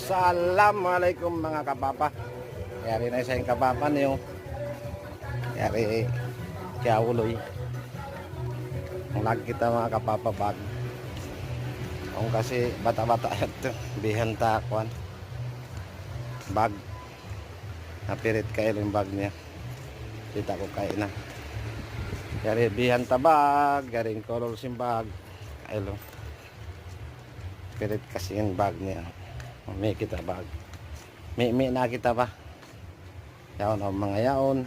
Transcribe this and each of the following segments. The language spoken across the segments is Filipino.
Assalamualaikum mga kapapa. Yari na sa kapapa niyo. Yari kaya uloy. Ang lag kita mga kapapa bag. Kung kasi bata-bata ito, bihanta akuan. Bag. Napirit kayo yung bag niya. Kita ko kayo na. Yari bihanta bag, garing color sim bag. Ayun. Pirit kasi yung bag niya. May kita bag. May na kita ba? Yaon ang mga yaon.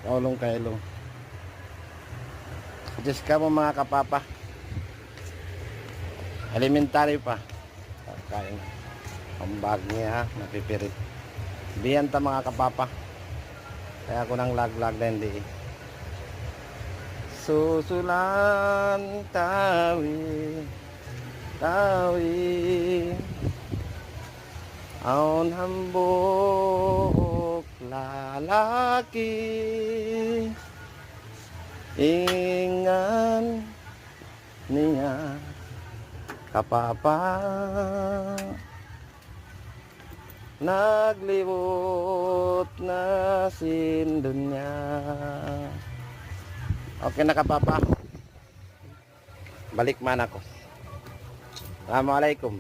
Kaulong kailong. Just ka mo mga kapapa. Elementary pa. Kain. Ang bag niya napipirit. Biyanta mga kapapa. Kaya ako nang lag-lag na hindi. Susulan tawi. Tawi aon hambok lalaki ingan niya kapapa naglibot na sindunya. Okay na kapapa, balik man ako. Assalamualaikum.